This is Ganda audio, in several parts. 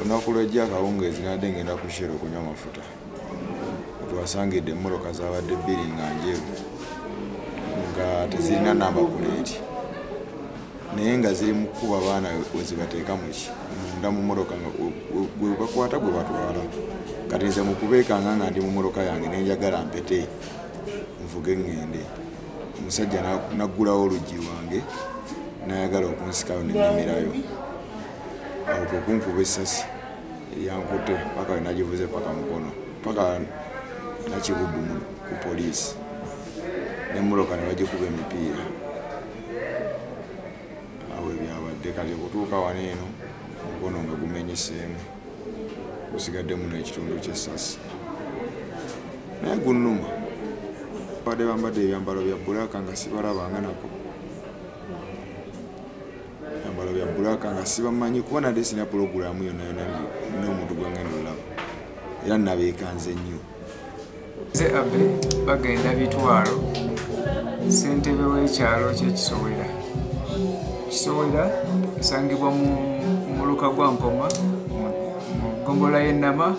olunaku lwejja akawungeezi nadde ngenda ku shero okunywa amafuta twasangidde emmoloka zabadde bbiri nga njeru nga tezirina namba puleeti naye nga ziri mu kkuba abaana we zibateeka munda mu mmoloka nga gwe bakwata gwe batwala kati nze mu kubeekanga nga ndi mu mmoloka yange nenjagala mpete nvuge ŋŋende omusajja naggulawo oluggi lwange nayagala okunsikayo nennemerayo awo kwekunkuba essasi eryankute paka we nagivuze paka Mukono paka nakibuddu ku poliisi n'emmoloka ne bagikuba emipiira awo ebyabadde kati okutuuka wano eno Mukono nga gumenyeseemu gusigaddemu n'ekitundu ky'essasi naye gunnuma badde bambadde ebyambalo bya bbulaaka nga sibalabanga nako ebyambalo bya bbulaaka nga sibamanyi kuba nadde sina pulogulaamu yonna yonna n'omuntu gwengenda olaba era nabeekanze nnyo ze abe bagenda bitwalo ssentebe w'ekyalo ky'ekisowera kisowera esangibwa mu luka gwa Mpoma mu ggombola y'Ennama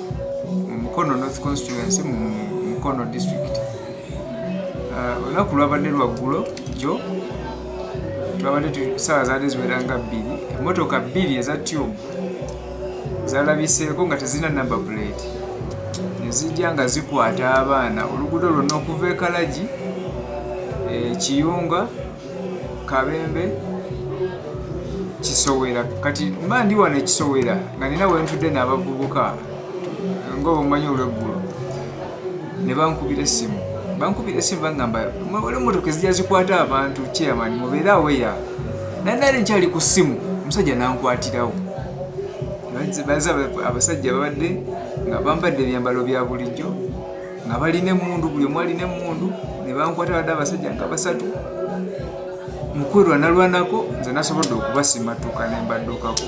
mu Mukono North konsituwensi mu Mukono district. Olunaku lwabadde lwaggulo jo twabadde ssaawa zaadde ziweranga 2 emmotoka 2 eza tube zalabiseeko nga tezirina namba plate nezijja nga zikwata abaana oluguudo lwonna okuva e Kalagi Kiyunga Kabembe Kisowera kati mba ndi wano Kisowera nga nina wentudde n'abavubuka ng'obumanyi olw'eggulo ne bankubira essimu bangamba waliwo emmotoka ezijja zikwata abantu chairman mubeere aweya nandali nkyali ku ssimu omusajja nankwatirawo baza abasajja babadde nga bambadde ebyambalo bya bulijjo nga balina emmundu buli omu alina emmundu ne bankwata badde abasajja nga 3 mukwerwanalwanako nze nasobodde okubasimatuka ne mbaddukako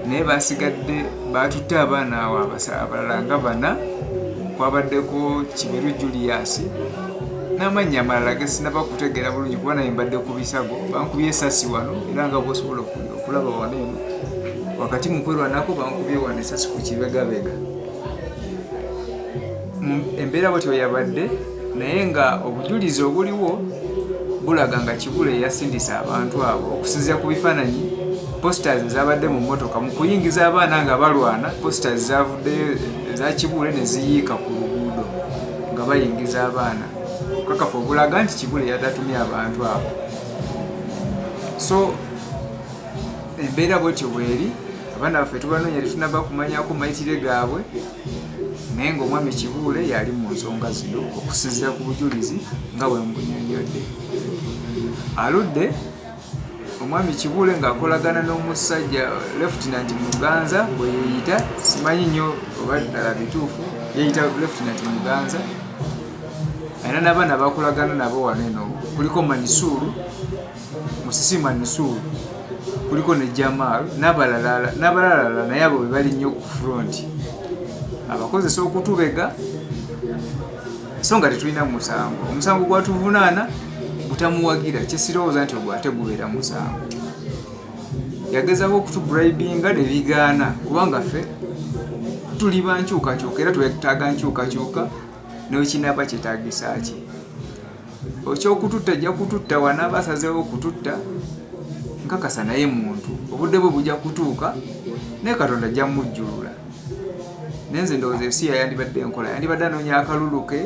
naye basigadde batutte abaana awo abalala nga 4 kwabaddeko Kiberu Julius n'amannya amalala ge sinaba kutegeera bulungi kuba naye mbadde ku bisago bankubye essasi wano era nga bwosobola okulaba wano eno wakati mukwerwanako bankubye wano essasi ku kibegabega embeera bwetyo yabadde naye nga obujulizi obuliwo bulaga nga Kibule yasindisa abantu abo okusinziira ku bifaananyi posters zabadde mu mmotoka mu kuyingiza abaana nga balwana posters zavudde za Kibule ne ziyiika ku luguudo nga bayingiza abaana kakafu obulaga nti Kibule yatatumye abantu abo so embeera bwetyo bweri abaana baffe tubanoonya tetunaba kumanyako mayitire gaabwe naye ng'omwami Kibule yali mu nsonga zino okusinziira ku bujulizi nga bwe mbunyonyodde aludde omwami Kibule ng'akolagana n'omusajja Lieutenant Muganza bwe yeeyita simanyi nnyo oba ddala bituufu yeeyita Lieutenant Muganza era n'abaana bakolagana nabo wano eno kuliko Manisuru Musisi Manisuru kuliko ne Jamal n'abalala naye abo be bali nnyo ku front abakozesa okutubega so nga tetulina omusango gwatuvunaana butamuwagira kyesirowooza nti ogwo ate gubeera musango yagezaako okutubribinga ne bigaana kubanga ffe tuli bankyukakyuka era twetaaga nkyukakyuka n'ekinaba kyetaagisa ki ekyokututta ajja kututta wanaaba asazeewo okututta nkakasa naye muntu obudde bwe bujja kutuuka naye Katonda ajja mujjulula naye nze ndowooza esi yandibadde enkola yandibadde anoonya akalulu ke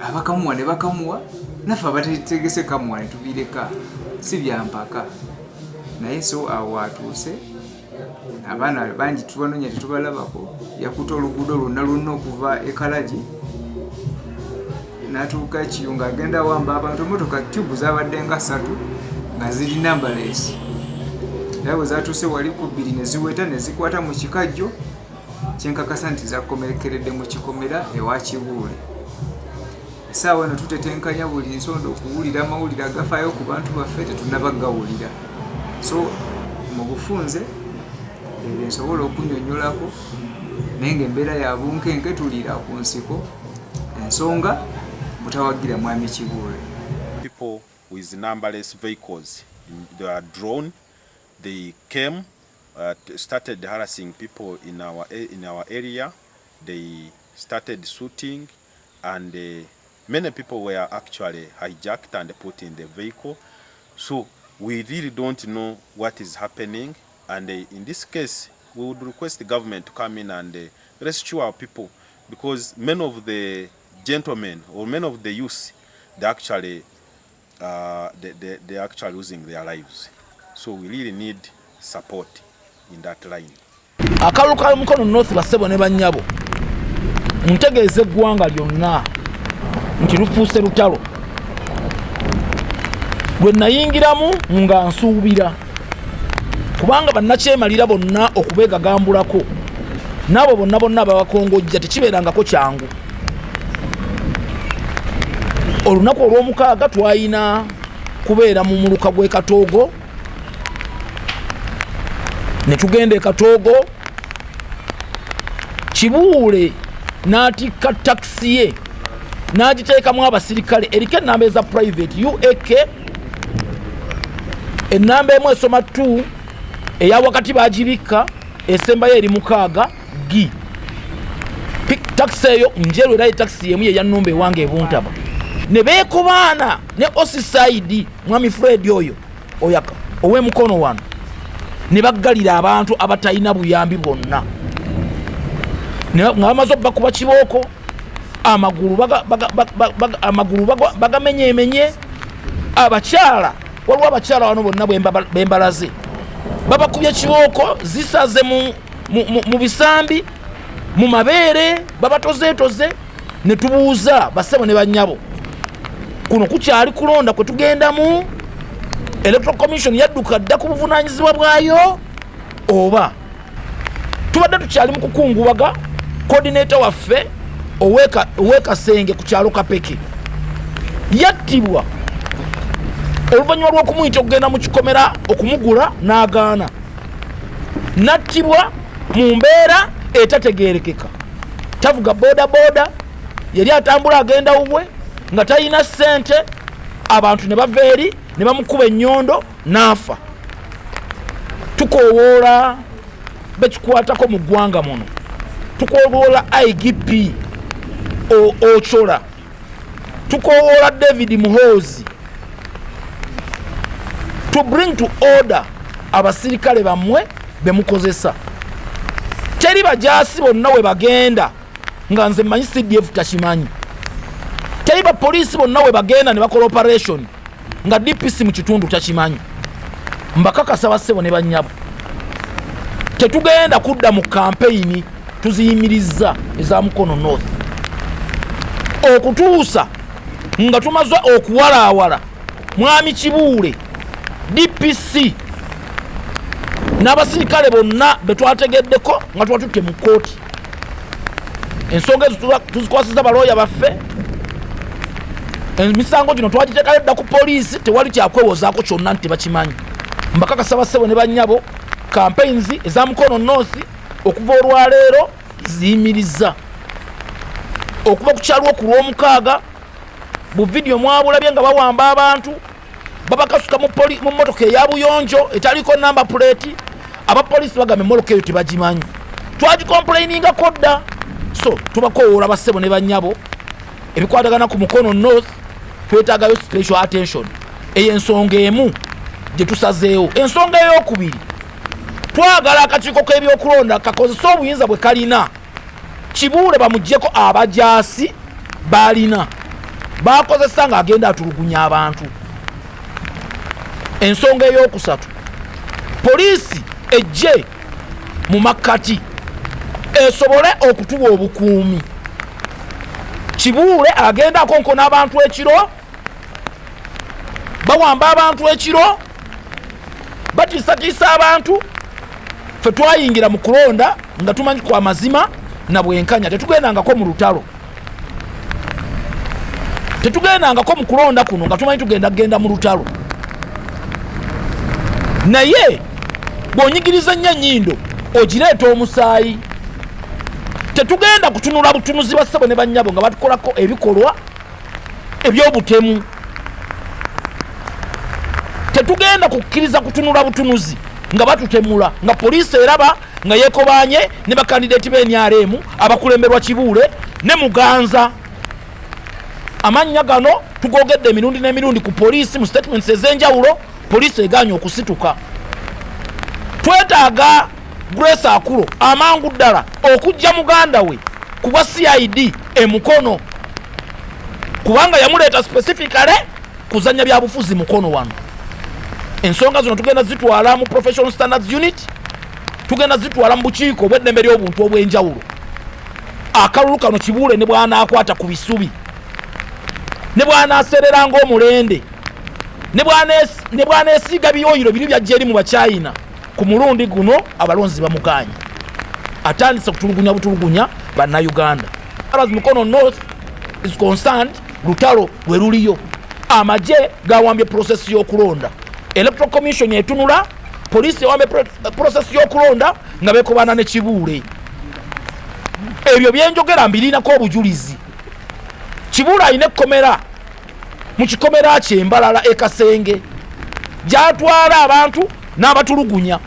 abakamuwa ne bakamuwa naffe abatetegese kamuwa ne tubireka si byampaka naye so awo atuuse abaana bangi tubanoonya tetubalabako yakuta oluguudo lwonna okuva e Kalagi n'atuuka Kiyunga agenda wamba abantu emmotoka tube zabadde nga 3 nga ziri numberless era bwe zatuuse wali ku 2 ne ziweta ne zikwata mu kikajjo kyenkakasa nti zakomerekeredde mu kikomera ewa Kibule essaawa eno tutetenkanya buli nsonda okuwulira amawulire agafaayo ku bantu baffe tetunnabagawulira so mu bufunze ebyo nsobola okunyonyolako naye ng'embeera ya bunkenke tuliira ku nsiko ensonga mutawagira mwami Kibule. People with numberless vehicles, they are drawn, they came started harassing people in our area. They started shooting, and many people were actually hijacked and put in the vehicle. So we really don't know what is happening, and in this case we would request the government to come in and rescue our people, because many of the gentlemen or many of the youth, they actually losing their lives. So we really need support in that line. Akalulu ka Mukono North basebo ne bannyabo ntegeeze eggwanga lyonna nti lufuuse lutalo lwe nayingiramu nga nsuubira, kubanga bannakyemalira bonna okubeegagambulako n'abo bonna ababakongojja tekibeerangako kyangu. Olunaku olw'omukaaga twalina kubeera mu muluka gw'e Katoogo, ne tugenda e Katoogo, Kibuule n'atikka takisi ye n'agiteekamu abasirikale eriko ennamba eza private UAK, ennamba emu esoma 2, eya wakati bagibikka, esembayo eri 6 G. Takisi eyo njeru era takisi yemu ye ya nnumba ewange e Buntaba. Ne beekobaana ne Osisaidi mwami Fred oyo oyaka owe Mukono wano, ne baggalira abantu abatalina buyambi bonna, nga bamaze okubakuba kibooko, amagulu bagamenyeemenye. Abakyala, waliwo abakyala wano bonna bembalaze babakubye kibooko, zisaze mu bisambi, mu mabeere, babatozeetoze. Ne tubuuza basebo ne bannyabo, kuno kukyali kulonda kwe tugendamu? Electoral Commission yadduka dda ku buvunaanyizibwa bwayo, oba tubadde tukyali mu kukungubaga? Coordinator waffe ow'Ekasenge ku kyalo Kapeke yattibwa oluvannyuma lw'okumuyita okugenda mu kikomera okumugula n'agaana, nattibwa mu mbeera etategeerekeka. Tavuga boda yali atambula agenda wuwe nga talina ssente, abantu ne bava eri ne bamukuba ennyondo n'afa. Tukoowoola bekikwatako mu ggwanga muno, tukoowoola IGP Ochola, tukoowoola David Muhoozi, to bring to order abasirikale bammwe bemukozesa. Teri bajaasi bonna we bagenda nga nze mmanyi CDF takimanyi. Teri bapoliisi bonna we bagenda ne bakola operation nga DPC mu kitundu takimanyi. Mbakakasa bassebo ne bannyabo, tetugenda kudda mu kampeyini tuziyimirizza eza Mukono North okutuusa nga tumaze okuwalaawala mwami Kibuule, DPC n'abasirikale bonna betwategeddeko nga twatutte mu kooti. Ensonga ezo tuzikwasiza balooya baffe. Emisango gino twagiteekayo dda ku poliisi, tewali kyakwewozaako kyonna nti tebakimanyi. Mbakakasa bassebo ne bannyabo, campaigns eza Mukono North okuva olwaleero ziyimirizza. Okuva ku kyalo ku Lwomukaaga, bu video mwabulabye nga bawamba abantu, babakasuka mu mmotoka eya buyonjo etaliko namba plate, abapoliisi bagamba emmotoka eyo tebagimanyi. Twagikomplainingako dda. So tubakoowoola bassebo ne bannyabo, ebikwatagana ku Mukono North twetaagayo special attention. Eyo ensonga emu gye tusazeewo. Ensonga ey'okubiri, twagala akakiiko k'ebyokulonda kakozesa obuyinza bwe kalina. Kibuule bamuggyeko abajaasi baalina bakozesa ng'agenda atulugunya abantu. Ensonga ey'okusatu, poliisi ejje mu makkati esobole okutuwa obukuumi. Kibuule agenda akonkona abantu ekiro, bawamba abantu ekiro, batiisatiisa abantu. Ffe twayingira mu kulonda nga tumanyi kwa mazima na bwenkanya, tetugendangako mu lutalo, tetugendangako mu kulonda kuno nga tumanyi tugenda mu lutalo. Naye bw'onyigiriza nnyo ennyindo ogireeta omusaayi. Tetugenda kutunula butunuzi bassebo ne bannyabo nga batukolako ebikolwa eby'obutemu. Tetugenda kukkiriza kutunula butunuzi nga batutemula nga poliisi eraba nga yeekobanye ne bakandidati b'NRM abakulemberwa Kibuule ne Muganza. Amannya gano tugogedde emirundi n'emirundi ku poliisi mu statements ez'enjawulo, poliisi eganye okusituka. Twetaaga Grace Akulo amangu ddala okujja muganda we ku bwa CID e Mukono, kubanga yamuleeta specifically kuzanya bya bufuzi Mukono wano. Ensonga zino tugenda zitwala mu Professional Standards Unit, tugenda zitwala mu bukiiko obw'eddembe ly'obuntu obw'enjawulo. Akalulu kano Kibuule ne bw'anaakwata ku bisubi, ne bw'anaaserera ng'omulende, ne bw'aneesiiga biyoyiro biri byajja eri mu Bachina, ku mulundi guno abalonzi bamuganye. Atandise kutulugunya butulugunya bannayuganda. As far as Mukono North is concerned, lutalo lwe luliyo. Amagye gawambye process y'okulonda. Electoral Commission etunula, poliisi ewambye process y'okulonda nga beekobana ne Kibuule. Ebyo byenjogera mbirinako obujulizi. Kibuule alina ekkomera mu kikomera kye Mbalala e Kasenge gy'atwala abantu n'abatulugunya.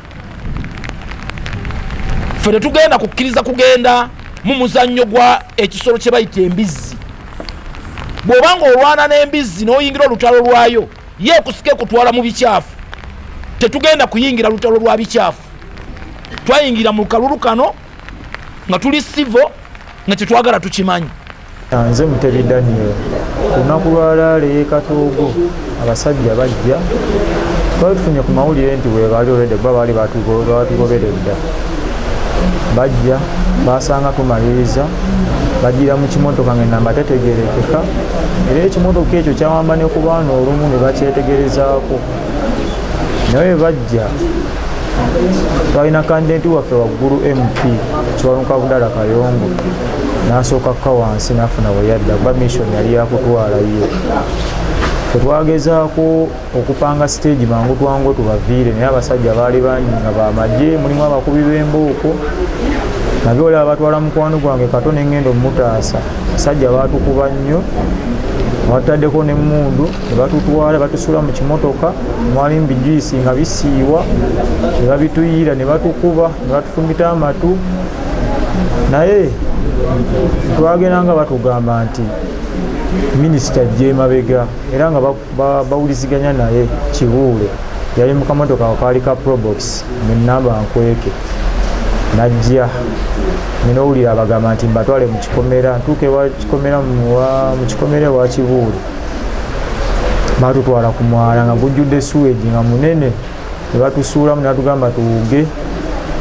Ffe tetugenda kukkiriza kugenda mu muzannyo gwa ekisolo kye bayita embizzi. Bw'obanga olwana n'embizzi n'oyingira olutalo lwayo, ye kusike kutwala mu bikyafu. Tetugenda kuyingira lutalo lwa bikyafu. Twayingira mu kalulu kano nga tuli sivo nga tetwagala tukimanyi. Nze Mutebi Daniel, ku lunaku lwa leero Katoogo abasajja bajja bafunye ku mawulire nti we baali olwedde bba baali batugoberedda. Bajja basanga tumaliriza, bajjira mu kimotoka ng'ennamba tetegerekeka, era ekimotoka ekyo kyawamba ne ku baana olumu ne bakyetegerezaako. Naye bajja twalina kandidenti waffe waggulu MP Kiwanuka Abdallah Kayongo n'asooka kka wansi n'afuna we yadda kuba mission yali yakutwala ye. Tetwagezaako okupanga stage mangu twangu tubaviire, naye abasajja baali bangi nga bamagye, mulimu abakubi b'embooko nabyo olaba batwala mukwano gwange kato n'engendo mutaasa. Abasajja baatukuba nnyo, bataddeko n'emmundu ne batutwala batusula mu kimotoka, mwalimu bijuisi nga bisiiwa, ne babituyiira ne batukuba ne batufumita amatu. Naye twagenda nga batugamba nti minisita ajja emabega era nga bawuliziganya naye Kibuule yali mu kamotoka kaali ka probox mu namba nkweke. Najja ninowulira abagamba nti mbatwale mu kikomera, ntuuke wa kikomera mu kikomera wa Kibuule. Batutwala ku mwala nga gujjudde suweji nga munene, ne batusuulamu ne batugamba tuwuge,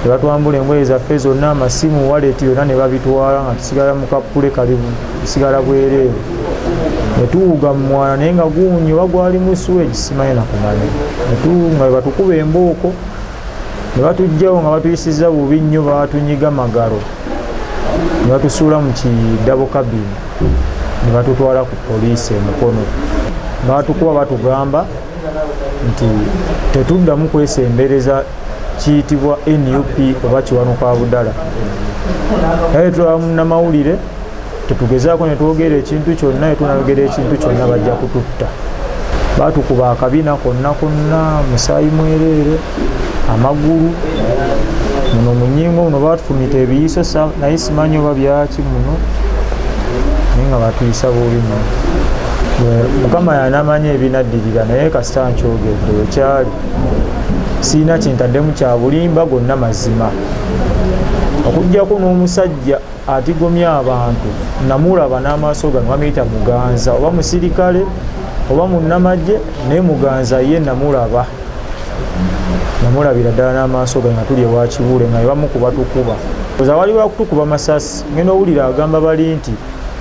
ne batwambula engoye zaffe zonna, amasimu, waleti yonna ne babitwala nga tusigala mu kapule kali tusigala bwereere. Ne tuwuga mu mwala naye nga guunyi oba gwali mu suweji simanyi na kumanya. Nga batukuba embooko ne batugjawo nga batuyisiza bubi nnyo, batunyiga magalo ne batusuula mu kidabo kabini ne batutwala ku poliisi e Mukono. Batukuba batugamba nti tetuddamu kwesembereza kiyitibwa NUP oba Kiwanuka Abdallah. Naye twamunamawulire tetugezaako ne twogera ekintu kyonna, ne tunayogera ekintu kyonna bajja kututta. Batukuba akabina konna konna, musaayi mwereere, amagulu muno munyingo muno batufumita ebiyiso, naye simanyi oba byaki muno, naye nga batuyisa bubi muno. Mukama yanamanya ebinaddirira, naye kasita nkyogedde wekyali siina kintaddemu kya bulimba, gonna mazima. Okuggyako n'omusajja atigomya abantu namulaba n'amaaso gano bamuyita Muganza, oba musirikale oba munnamagye, naye Muganza ye namulaba, namulabira ddala n'amaaso gange nga tuli ewa Kibuule nga bebamukuba tukuba. Oza wali bakutukuba masasi, ngenda owulira agamba bali nti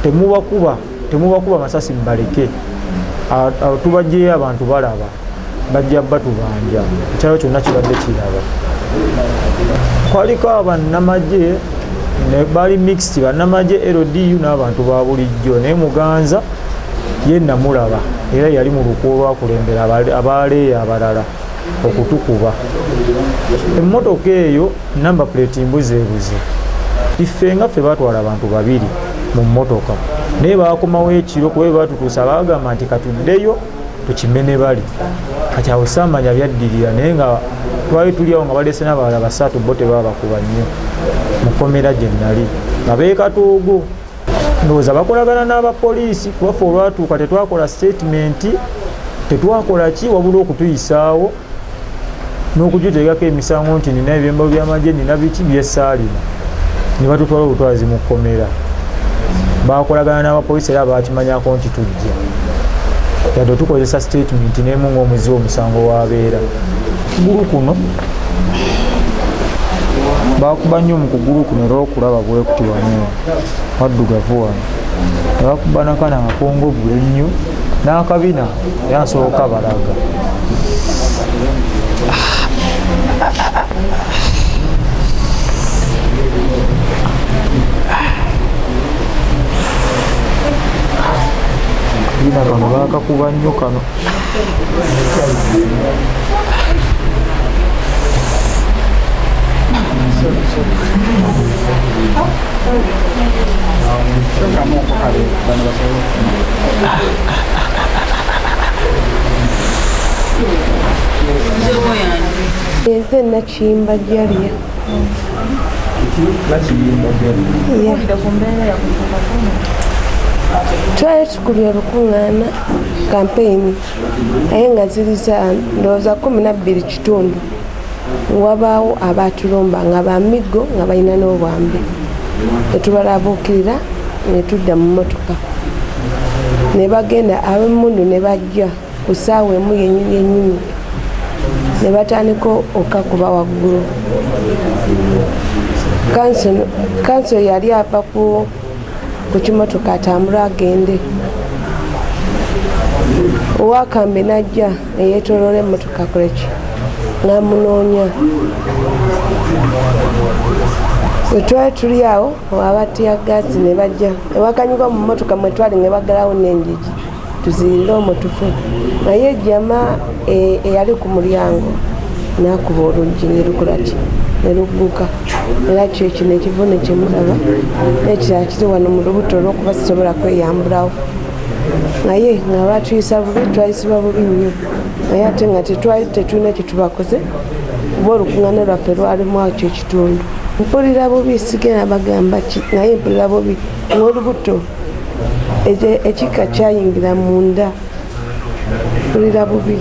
temubakuba masasi mbaleke, tubajjeyo abantu balaba, bajja batubanja. Ekyalo kyonna kibadde kiraba. Kwaliko abannamagye ne bali mixed, bannamagye LDU n'abantu ba bulijjo, naye Muganza ye namulaba era yali mu lukwo lwakulembera abaleeyo abalala okutukuba. Emmotoka eyo namba plate mbuzeebuze, iffe nga ffe batwala abantu babiri mu mmotoka, naye bakomawo ekiro kuba batutuusa bagamba nti katuddeyo tukimene bali. Kati awo saamanya byaddirira, naye nga twali tuli awo nga balese n'abalala basatu bo tebaba bakuba nnyo mu kkomera gye nnali nga beekatoogo ndowooza bakolagana n'abapoliisi kubafe olwatuuka tetwakola statement tetwakola ki wabula okutuyisaawo n'okugiteekako emisango nti nina ebyembo by'amagye nina biki byesaalina ne batutwala obutwazi mu kkomera bakolagana n'abapoliisi era bakimanyako nti tujja yadde tukozesa statement n'emu ng'omuzi omusango wabeera kugulu kuno bakuba nnyo mu kugulu kuno era okulaba bwekuti wano waddugavu wano nebakuba nakana akongobule nnyo n'akabina yansooka balaga akabina kano bakakuba nnyo kano Ese nakiyimba Jalia. Twali tukulira lukuŋŋaana kampeyini naye nga ziri za ndowooza 12 kitundu wabaawo abaatulomba nga ba miggo nga balina n'obwambe ne tubalabuukirira ne tudda mu mmotoka ne bagenda ab'emmundu ne bajja ku ssaawa emu yennyini ne batandika okakuba waggulu. Kanso yali ava ku kimotoka atambula agende owakambe najja eyeetoloola emmotoka kuleki namunoonya bwe twali tuli awo abatya gaasi ne bajja ewakanyuka mu mmotoka mwe twali ne bagalawo n'enjigi tuziyirire omwo tufe naye jama eyali ku mulyango n'akuba oluggi ne lukola ki ne lugguka era kyeki nekivune kyemulaba n'ekirala kiri wano mu lubuto olw'okuba sisobola kweyambulawo naye nga batuyisa bubi twayisibwa bubi nnyo naye ate nga tetulina kyetubakoze kuba olukuŋŋaana lwaffe lwalimu awo kyekitundu mpulira bubi sigenda bagamba ki naye mpulira bubi n'olubuto ekika kyayingira munda mpulira bubi.